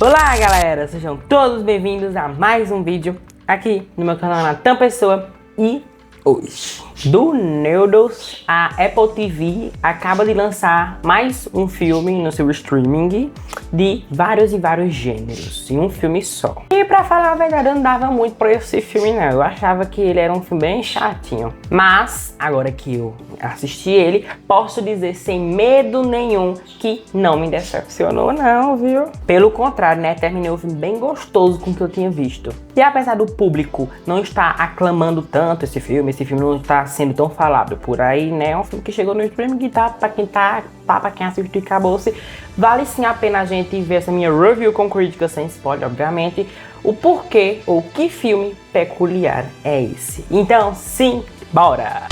Olá galera, sejam todos bem-vindos a mais um vídeo aqui no meu canal Natan Pessoa. E hoje, do Noodles, a Apple TV acaba de lançar mais um filme no seu streaming de vários gêneros, em um filme só. E pra falar a verdade, eu não dava muito pra esse filme não, eu achava que ele era um filme bem chatinho. Mas, agora que eu assisti ele, posso dizer sem medo nenhum que não me decepcionou não, viu? Pelo contrário, né, terminei o filme bem gostoso com o que eu tinha visto. E apesar do público não estar aclamando tanto esse filme não está sendo tão falado por aí, né? É um filme que chegou no streaming que tá pra quem assistiu e acabou-se. Vale sim a pena a gente ver essa minha review com crítica sem spoiler, obviamente. O porquê ou que filme peculiar é esse. Então, sim, bora!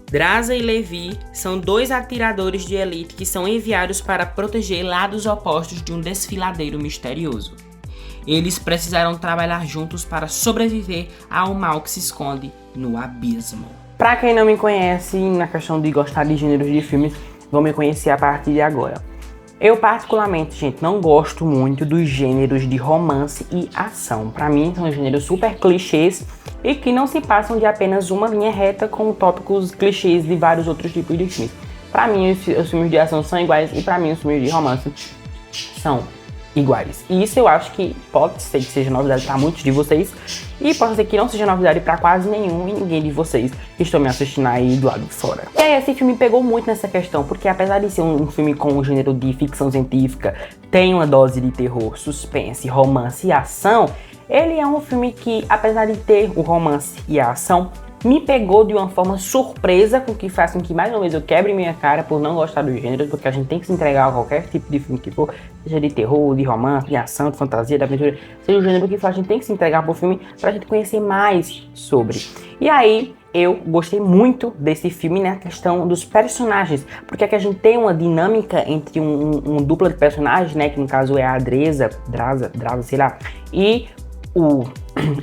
Draza e Levi são dois atiradores de elite que são enviados para proteger lados opostos de um desfiladeiro misterioso. Eles precisaram trabalhar juntos para sobreviver ao mal que se esconde no abismo. Pra quem não me conhece, na questão de gostar de gêneros de filmes, vão me conhecer a partir de agora. Eu particularmente, gente, não gosto muito dos gêneros de romance e ação. Pra mim, são gêneros super clichês e que não se passam de apenas uma linha reta com tópicos clichês de vários outros tipos de filmes. Pra mim, os filmes de ação são iguais e pra mim, os filmes de romance são iguais. E isso eu acho que pode ser que seja novidade para muitos de vocês e pode ser que não seja novidade para quase nenhum e ninguém de vocês que estão me assistindo aí do lado de fora. E aí esse filme pegou muito nessa questão, porque apesar de ser um filme com um gênero de ficção científica, tem uma dose de terror, suspense, romance e ação, ele é um filme que, apesar de ter o romance e a ação, me pegou de uma forma surpresa, com que faz com que mais uma vez eu quebre minha cara por não gostar dos gêneros, porque a gente tem que se entregar a qualquer tipo de filme que for, seja de terror, de romance, de ação, de fantasia, de aventura, seja o gênero que for, a gente tem que se entregar pro filme pra gente conhecer mais sobre. E aí, eu gostei muito desse filme na questão dos personagens, porque aqui a gente tem uma dinâmica entre um dupla de personagens, né, que no caso é a Draza, sei lá, e o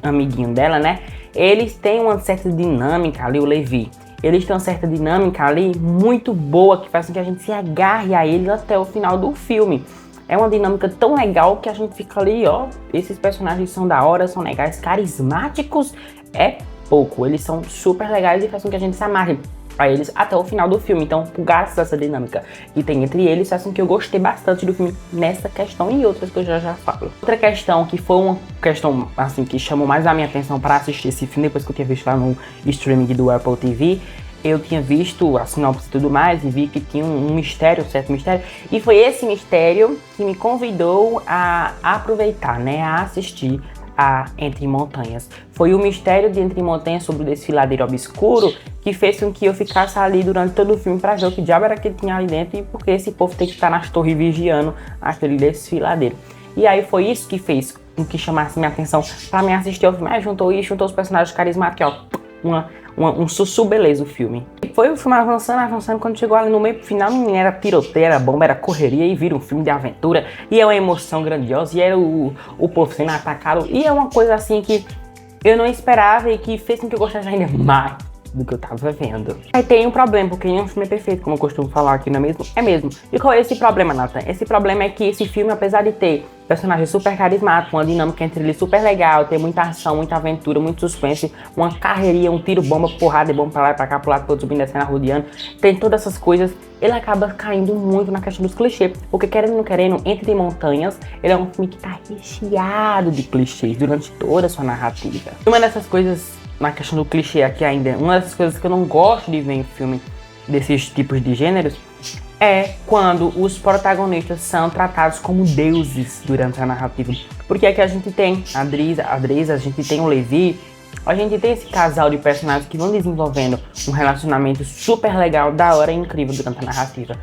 amiguinho dela, né. Eles têm uma certa dinâmica ali, o Levi. Eles têm uma certa dinâmica ali muito boa que faz com que a gente se agarre a eles até o final do filme. É uma dinâmica tão legal que a gente fica ali, ó, esses personagens são da hora, são legais, carismáticos é pouco. Eles são super legais e faz com que a gente se amarre a eles até o final do filme. Então, graças a essa dinâmica que tem entre eles, faz com que eu gostei bastante do filme nessa questão e outras que eu já falo. Outra questão que foi uma questão assim que chamou mais a minha atenção para assistir esse filme, depois que eu tinha visto lá no streaming do Apple TV, eu tinha visto a sinopse e tudo mais e vi que tinha um mistério, um certo mistério, e foi esse mistério que me convidou a aproveitar, né, a assistir a Entre Montanhas. Foi o mistério de Entre Montanhas sobre o desfiladeiro obscuro que fez com que eu ficasse ali durante todo o filme pra ver o que diabo era que tinha ali dentro e porque esse povo tem que estar nas torres vigiando aquele desfiladeiro. E aí foi isso que fez com que chamasse minha atenção pra me assistir ao filme. Aí juntou os personagens carismáticos, ó, um sussu beleza o filme. E foi o filme avançando, quando chegou ali no meio pro final, não era tiroteio, era bomba, era correria, e vira um filme de aventura, e é uma emoção grandiosa, e era o povo sendo atacado, e é uma coisa assim que eu não esperava e que fez com que eu gostasse ainda mais do que eu tava vendo. Aí tem um problema, porque nenhum filme é perfeito, como eu costumo falar aqui, não é mesmo? É mesmo. E qual é esse problema, Nathan? Esse problema é que esse filme, apesar de ter personagens super carismáticos, uma dinâmica entre eles super legal, ter muita ação, muita aventura, muito suspense, uma carreirinha, um tiro, bomba, porrada e bomba pra lá e pra cá, pro lado, pro outro, subindo, descendo, rodeando, tem todas essas coisas, ele acaba caindo muito na questão dos clichês, porque querendo ou não querendo, Entre Montanhas, ele é um filme que tá recheado de clichês durante toda a sua narrativa. Uma dessas coisas, na questão do clichê aqui ainda, uma das coisas que eu não gosto de ver em filme desses tipos de gêneros é quando os protagonistas são tratados como deuses durante a narrativa. Porque aqui a gente tem a Draza, a gente tem o Levi, a gente tem esse casal de personagens que vão desenvolvendo um relacionamento super legal, da hora e incrível durante a narrativa.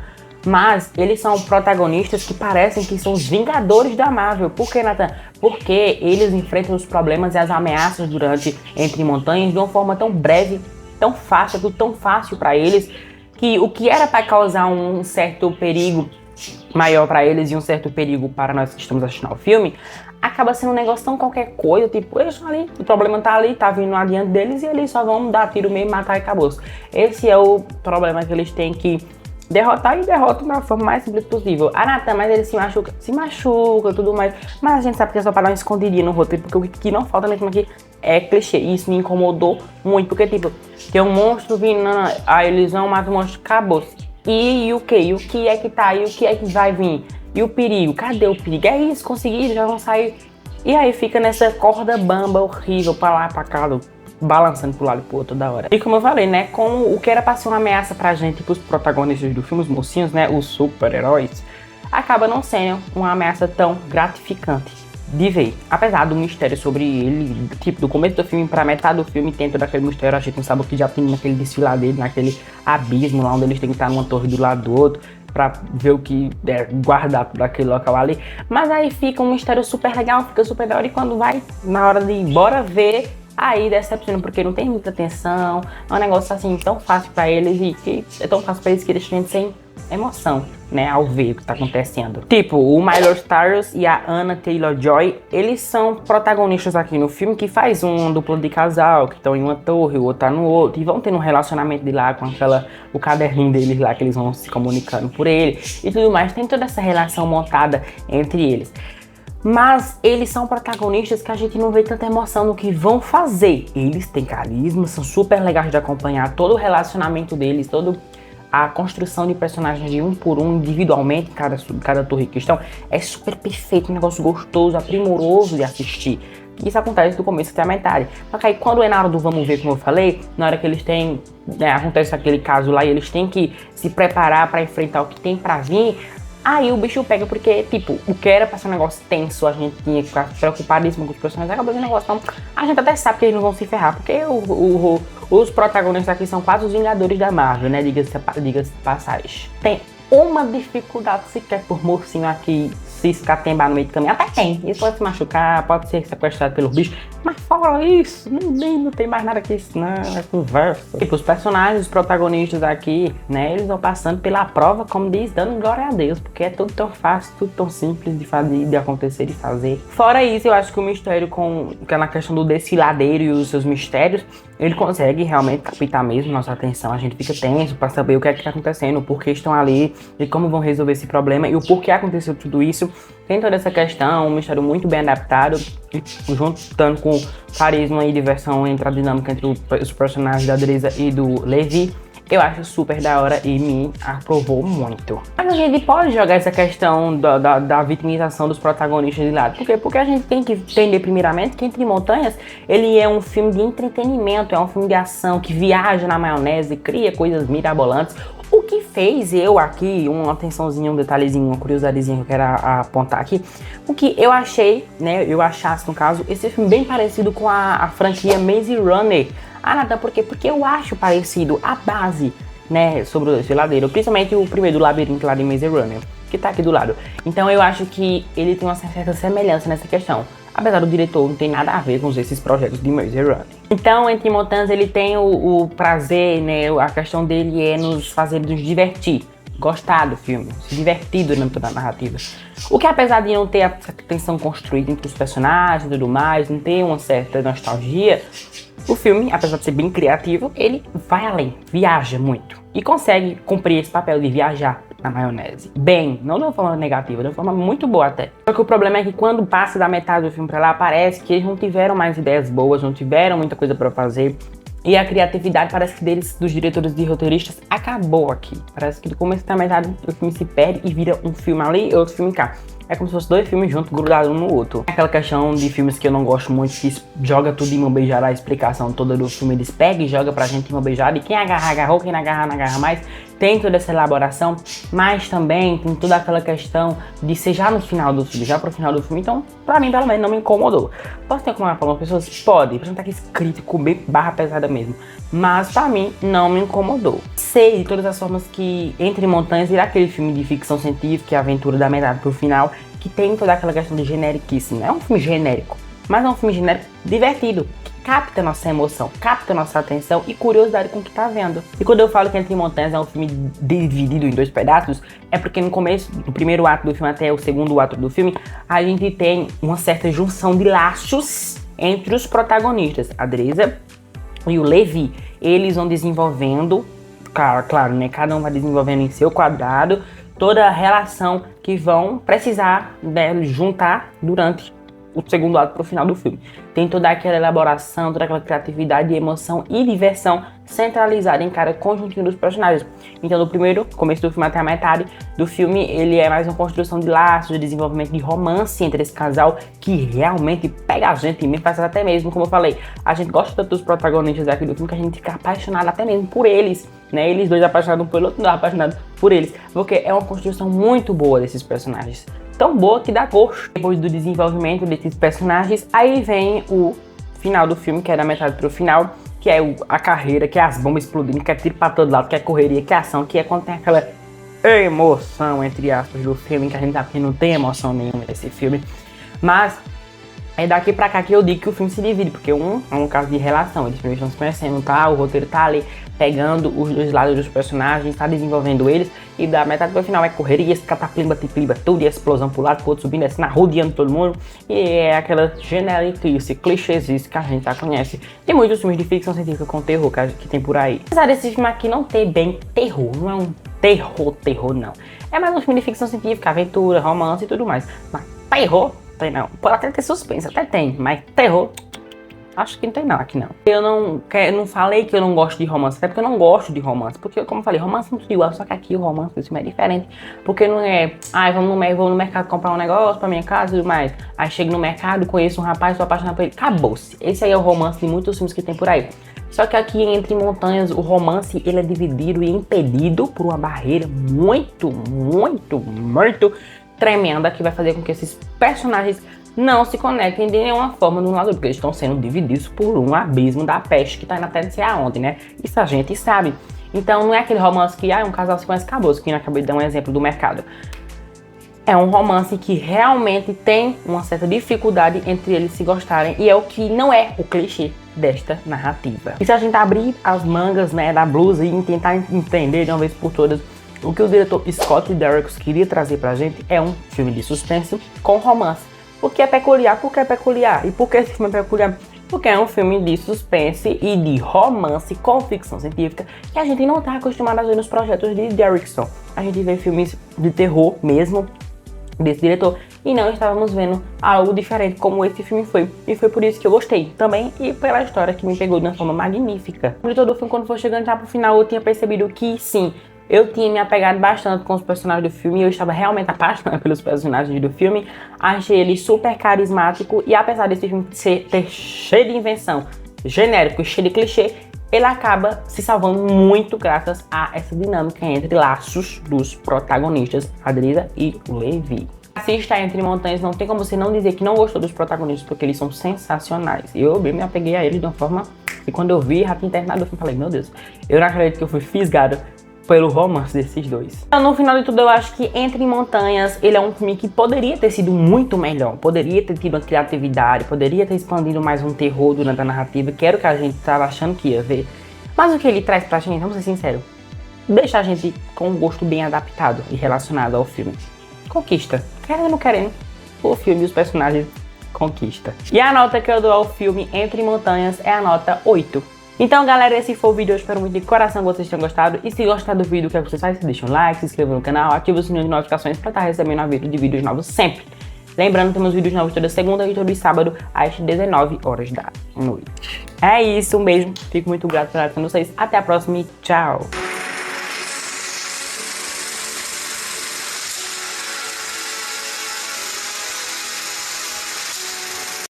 Mas eles são protagonistas que parecem que são os vingadores da Marvel. Por que, Nathan? Porque eles enfrentam os problemas e as ameaças durante Entre Montanhas de uma forma tão breve, tão fácil, tudo tão fácil para eles, que o que era para causar um certo perigo maior para eles e um certo perigo para nós que estamos assistindo ao filme, acaba sendo um negócio tão qualquer coisa, tipo, eles estão ali, o problema tá ali, tá vindo adiante deles e eles só vão dar tiro mesmo, matar e acabou. Esse é o problema que eles têm que derrotar e derrotam da forma mais simples possível. Ah, Natan, mas ele se machuca e tudo mais. Mas a gente sabe que é só pra dar uma escondidinha no roteiro, porque o que não falta mesmo aqui é clichê. E isso me incomodou muito, porque tipo, tem um monstro vindo, aí eles vão, matam o monstro, acabou. E o que? E o que é que tá? E o que é que vai vir? E o perigo? Cadê o perigo? É isso, conseguiram, já vão sair. E aí fica nessa corda bamba horrível pra lá, pra cá, balançando pro lado e pro outro toda hora. E como eu falei, né, como o que era pra ser uma ameaça pra gente, pros protagonistas do filme, os mocinhos, né, os super-heróis, acaba não sendo uma ameaça tão gratificante de ver. Apesar do mistério sobre ele, tipo, do começo do filme pra metade do filme tem todo aquele mistério, a gente não sabe o que já tem naquele desfiladeiro, naquele abismo lá onde eles têm que estar numa torre do lado do outro, pra ver o que é guardado daquele local ali. Mas aí fica um mistério super legal, fica super da hora, e quando vai na hora de ir embora ver, aí decepciona, porque não tem muita atenção, é um negócio assim tão fácil pra eles e que é tão fácil pra eles que eles sentem sem emoção, né, ao ver o que tá acontecendo. Tipo, o Miley Cyrus e a Anya Taylor-Joy, eles são protagonistas aqui no filme que faz uma dupla de casal, que estão em uma torre, o outro tá no outro, e vão tendo um relacionamento de lá com o caderninho deles lá, que eles vão se comunicando por ele, e tudo mais, tem toda essa relação montada entre eles. Mas eles são protagonistas que a gente não vê tanta emoção no que vão fazer. Eles têm carisma, são super legais de acompanhar, todo o relacionamento deles, toda a construção de personagens de um por um, individualmente, cada torre que estão, é super perfeito, um negócio gostoso, primoroso de assistir. Isso acontece do começo até a metade. Só que aí quando é na hora do vamos ver, como eu falei, na hora que eles têm, né, acontece aquele caso lá e eles têm que se preparar para enfrentar o que tem para vir, aí o bicho pega, porque, tipo, o que era pra ser um negócio tenso, a gente tinha que ficar preocupadíssimo com os personagens, acabou sendo um negócio, então a gente até sabe que eles não vão se ferrar, porque os protagonistas aqui são quase os Vingadores da Marvel, né, diga-se de passagem. Tem uma dificuldade sequer por mocinho aqui se escatembar no meio do caminho, até tem, ele pode se machucar, pode ser sequestrado pelo bicho, mas fora isso, não tem mais nada que isso, não, é conversa. Tipo, os personagens, os protagonistas aqui, né, eles vão passando pela prova, como diz, dando glória a Deus, porque é tudo tão fácil, tudo tão simples de fazer, de acontecer, de fazer. Fora isso, eu acho que o mistério que é na questão do desfiladeiro e os seus mistérios, ele consegue realmente captar mesmo nossa atenção, a gente fica tenso pra saber o que é que tá acontecendo, o porquê estão ali, e como vão resolver esse problema, e o porquê aconteceu tudo isso. Tem toda essa questão, um mistério muito bem adaptado, juntando com carisma e diversão entre a dinâmica entre os personagens da Dresa e do Levi. Eu acho super da hora e me aprovou muito. Mas a gente pode jogar essa questão da vitimização dos protagonistas de lado. Por quê? Porque a gente tem que entender primeiramente que Entre Montanhas, ele é um filme de entretenimento, é um filme de ação que viaja na maionese, cria coisas mirabolantes. O que fez eu aqui, uma atençãozinha, um detalhezinho, uma curiosidadezinha que eu quero apontar aqui, o que eu achei, né, eu achasse no caso, esse filme bem parecido com a franquia Maze Runner. Ah, Natan, por quê? Porque eu acho parecido a base, né, sobre o desfiladeiro, principalmente o primeiro do labirinto lá de Maze Runner, que tá aqui do lado. Então eu acho que ele tem uma certa semelhança nessa questão. Apesar do diretor não tem nada a ver com esses projetos de Maze Runner. Então, Entre Montanhas, ele tem o prazer, né, a questão dele é nos fazer nos divertir, gostar do filme, se divertir durante toda a narrativa. O que, apesar de não ter a tensão construída entre os personagens e tudo mais, não ter uma certa nostalgia, o filme, apesar de ser bem criativo, ele vai além, viaja muito e consegue cumprir esse papel de viajar na maionese. Bem, não de uma forma negativa, de uma forma muito boa até. Só que o problema é que quando passa da metade do filme pra lá, parece que eles não tiveram mais ideias boas, não tiveram muita coisa pra fazer. E a criatividade parece que dos diretores e roteiristas acabou aqui. Parece que do começo até a metade o filme se perde e vira um filme ali e outro filme cá. É como se fossem dois filmes juntos, grudados um no outro. Aquela questão de filmes que eu não gosto muito, que joga tudo em uma beijada, a explicação toda do filme, eles pegam e jogam pra gente em uma beijada, e quem agarrar, agarrou, quem não agarrar, não agarra mais. Tem toda essa elaboração, mas também tem toda aquela questão de ser já no final do filme, já pro final do filme. Então, pra mim, pelo menos, não me incomodou. Posso ter incomodado pra algumas pessoas? Pode, pra gente tá aqui escrito com bem barra pesada mesmo. Mas, pra mim, não me incomodou. Sei de todas as formas que Entre Montanhas irá aquele filme de ficção científica e aventura da metade pro final, que tem toda aquela questão de generiquíssimo. É um filme genérico, mas é um filme genérico divertido, que capta nossa emoção, capta nossa atenção e curiosidade com o que tá vendo. E quando eu falo que Entre Montanhas é um filme dividido em 2 pedaços, é porque no começo, do primeiro ato do filme até o segundo ato do filme, a gente tem uma certa junção de laços entre os protagonistas, a Dresa e o Levi. Eles vão desenvolvendo, claro, né, cada um vai desenvolvendo em seu quadrado, toda a relação que vão precisar, né, juntar durante o segundo ato pro final do filme. Tem toda aquela elaboração, toda aquela criatividade, emoção e diversão centralizada em cada conjuntinho dos personagens. Então, do primeiro começo do filme até a metade do filme, ele é mais uma construção de laços, de desenvolvimento de romance entre esse casal, que realmente pega a gente, me faz até mesmo, como eu falei, a gente gosta tanto dos protagonistas aqui do filme que a gente fica apaixonado até mesmo por eles, né? Eles dois apaixonados um pelo outro, não apaixonados por eles, porque é uma construção muito boa desses personagens. Tão boa que dá gosto. Depois do desenvolvimento desses personagens, aí vem o final do filme, que é da metade pro final, que é a carreira, que é as bombas explodindo, que é tiro pra todo lado, que é correria, que é ação, que é quando tem aquela emoção, entre aspas, do filme, que a gente sabe que não tem emoção nenhuma nesse filme. Mas é daqui pra cá que eu digo que o filme se divide, porque é um caso de relação, eles primeiro estão se conhecendo, tá? O roteiro tá ali pegando os dois lados dos personagens, tá desenvolvendo eles, e da metade pro final é correria, esse cataplimba, tiplimba, tudo, e explosão pro lado, pro outro subindo, assim, rodeando todo mundo, e é aquela generiquice, clichêzice que a gente já conhece de muitos filmes de ficção científica com terror que tem por aí. Apesar desse filme aqui não ter bem terror, não é um terror não, é mais um filme de ficção científica, aventura, romance e tudo mais, mas terror tem não, pode até ter suspense, até tem, mas terror acho que não tem não, aqui não. Eu não falei que eu não gosto de romance, até porque eu não gosto de romance. Porque, como eu falei, romance não é igual, só que aqui o romance desse filme é diferente. Porque não é, vou no mercado comprar um negócio pra minha casa e tudo mais. Aí chego no mercado, conheço um rapaz, sou apaixonado por ele, acabou-se. Esse aí é o romance de muitos filmes que tem por aí. Só que aqui Entre Montanhas, o romance, ele é dividido e impedido por uma barreira muito tremenda, que vai fazer com que esses personagens não se conectem de nenhuma forma no lado, porque eles estão sendo divididos por um abismo da peste que tá indo até não sei aonde, né? Isso a gente sabe. Então não é aquele romance que, um casal se conhece, acabou, que eu acabei de dar um exemplo do mercado. É um romance que realmente tem uma certa dificuldade entre eles se gostarem, e é o que não é o clichê desta narrativa. E se a gente abrir as mangas, né, da blusa e tentar entender de uma vez por todas o que o diretor Scott Derrickson queria trazer pra gente, é um filme de suspense com romance. Porque é peculiar? Porque é peculiar. E por que esse filme é peculiar? Porque é um filme de suspense e de romance com ficção científica que a gente não está acostumado a ver nos projetos de Derrickson. A gente vê filmes de terror mesmo desse diretor e não estávamos vendo algo diferente como esse filme foi. E foi por isso que eu gostei também, e pela história que me pegou de uma forma magnífica. No todo o filme, quando for chegando já pro final, eu tinha percebido que sim, eu tinha me apegado bastante com os personagens do filme e eu estava realmente apaixonada pelos personagens do filme. Achei ele super carismático e, apesar desse filme ter cheio de invenção, genérico e cheio de clichê, ele acaba se salvando muito graças a essa dinâmica entre laços dos protagonistas, a Dresa e o Levi. Assista Entre Montanhas, não tem como você não dizer que não gostou dos protagonistas, porque eles são sensacionais. Eu bem me apeguei a eles de uma forma que, quando eu vi, já tinha terminado o filme, falei, meu Deus, eu não acredito que eu fui fisgado pelo romance desses dois. Então, no final de tudo, eu acho que Entre Montanhas, ele é um filme que poderia ter sido muito melhor, poderia ter tido uma criatividade, poderia ter expandido mais um terror durante a narrativa, que era o que a gente estava achando que ia ver. Mas o que ele traz pra gente, vamos ser sinceros, deixa a gente com um gosto bem adaptado e relacionado ao filme. Conquista. Querendo ou não querendo, o filme e os personagens conquista. E a nota que eu dou ao filme Entre Montanhas é a nota 8. Então, galera, esse foi o vídeo. Eu espero muito de coração que vocês tenham gostado. E se gostar do vídeo, o que vocês fazem? Deixa um like, se inscreva no canal, ativa o sininho de notificações para estar recebendo aviso de vídeos novos sempre. Lembrando, temos vídeos novos toda segunda e todo sábado às 19 horas da noite. É isso, um beijo. Fico muito grato por vocês. Até a próxima e tchau!